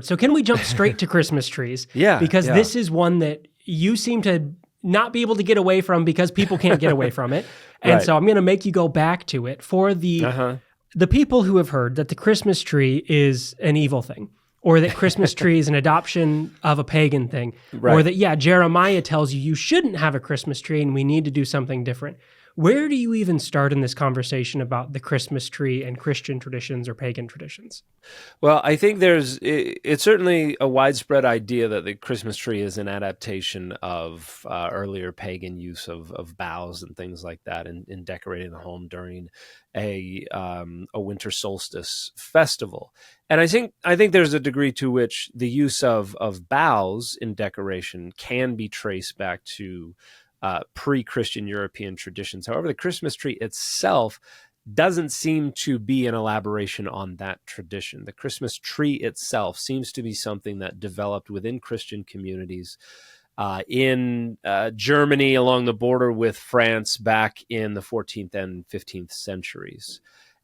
So can we jump straight to Christmas trees? Yeah. Because this is one that you seem to not be able to get away from because people can't get away from it. And Right. so I'm going to make you go back to it for the people who have heard that the Christmas tree is an evil thing, or that Christmas tree is an adoption of a pagan thing, or that, Jeremiah tells you shouldn't have a Christmas tree and we need to do something different. Where do you even start in this conversation about the Christmas tree and Christian traditions or pagan traditions? Well, I think it's certainly a widespread idea that the Christmas tree is an adaptation of earlier pagan use of boughs and things like that in decorating the home during a winter solstice festival. And I think there's a degree to which the use of boughs in decoration can be traced back to pre-Christian European traditions. However, the Christmas tree itself doesn't seem to be an elaboration on that tradition. The Christmas tree itself seems to be something that developed within Christian communities in Germany along the border with France back in the 14th and 15th centuries.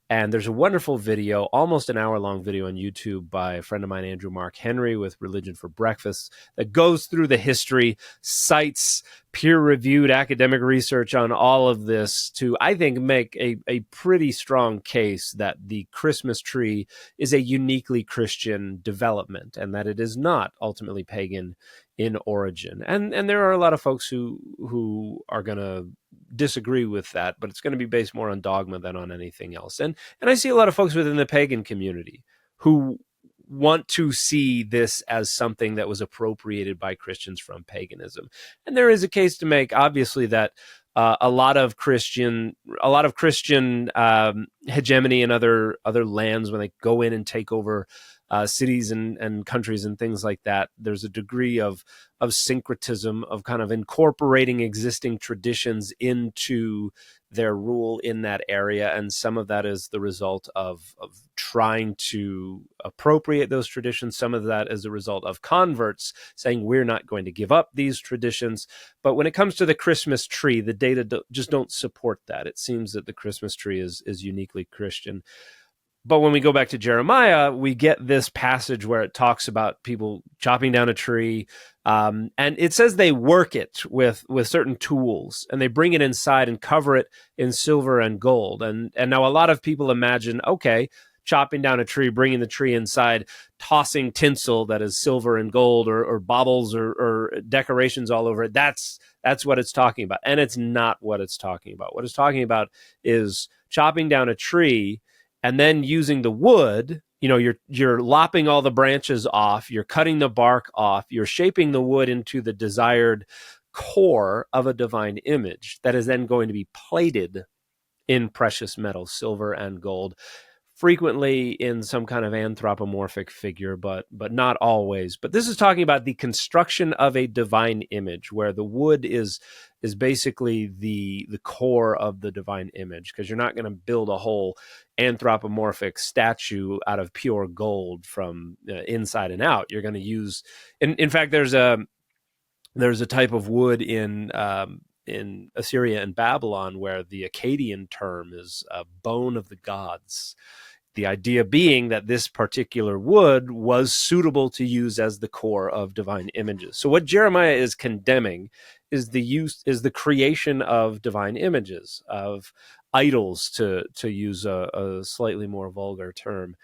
And there's a wonderful video, almost an hour-long video on YouTube by a friend of mine, Andrew Mark Henry, with Religion for Breakfast, that goes through the history, cites peer-reviewed academic research on all of this to, I think, make a pretty strong case that the Christmas tree is a uniquely Christian development and that it is not ultimately pagan in origin. And there are a lot of folks who are going to disagree with that, but it's going to be based more on dogma than on anything else. And I see a lot of folks within the pagan community who want to see this as something that was appropriated by Christians from paganism. And there is a case to make, obviously, that a lot of Christian hegemony in other lands, when they go in and take over cities and countries and things like that, there's a degree of syncretism, of kind of incorporating existing traditions into their rule in that area. And some of that is the result of trying to appropriate those traditions. Some of that is a result of converts saying, we're not going to give up these traditions. But when it comes to the Christmas tree, the data just don't support that. It seems that the Christmas tree is uniquely Christian. But when we go back to Jeremiah, we get this passage where it talks about people chopping down a tree, and it says they work it with certain tools, and they bring it inside and cover it in silver and gold. And now a lot of people imagine, okay, chopping down a tree, bringing the tree inside, tossing tinsel that is silver and gold, or baubles or decorations all over it. That's what it's talking about, and it's not what it's talking about. What it's talking about is chopping down a tree and then using the wood. You're lopping all the branches off, you're cutting the bark off, you're shaping the wood into the desired core of a divine image that is then going to be plated in precious metals, silver and gold, frequently in some kind of anthropomorphic figure, but not always. But this is talking about the construction of a divine image, where the wood is basically the core of the divine image, because you're not going to build a whole anthropomorphic statue out of pure gold from inside and out. You're going to use, in fact, there's a type of wood in Assyria and Babylon where the Akkadian term is bone of the gods. The idea being that this particular wood was suitable to use as the core of divine images. So what Jeremiah is condemning is the creation of divine images, of idols, to use a slightly more vulgar term.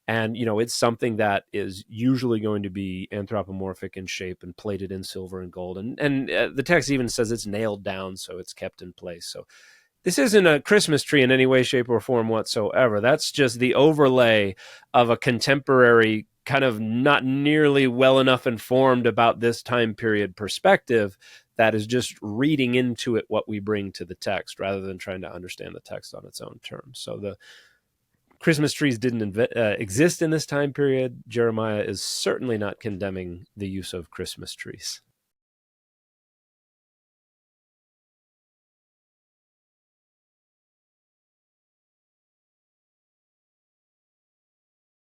And, it's something that is usually going to be anthropomorphic in shape and plated in silver and gold. And the text even says it's nailed down, so it's kept in place. So this isn't a Christmas tree in any way, shape, or form whatsoever. That's just the overlay of a contemporary, kind of not nearly well enough informed about this time period perspective that is just reading into it what we bring to the text rather than trying to understand the text on its own terms. So the Christmas trees didn't exist in this time period. Jeremiah is certainly not condemning the use of Christmas trees.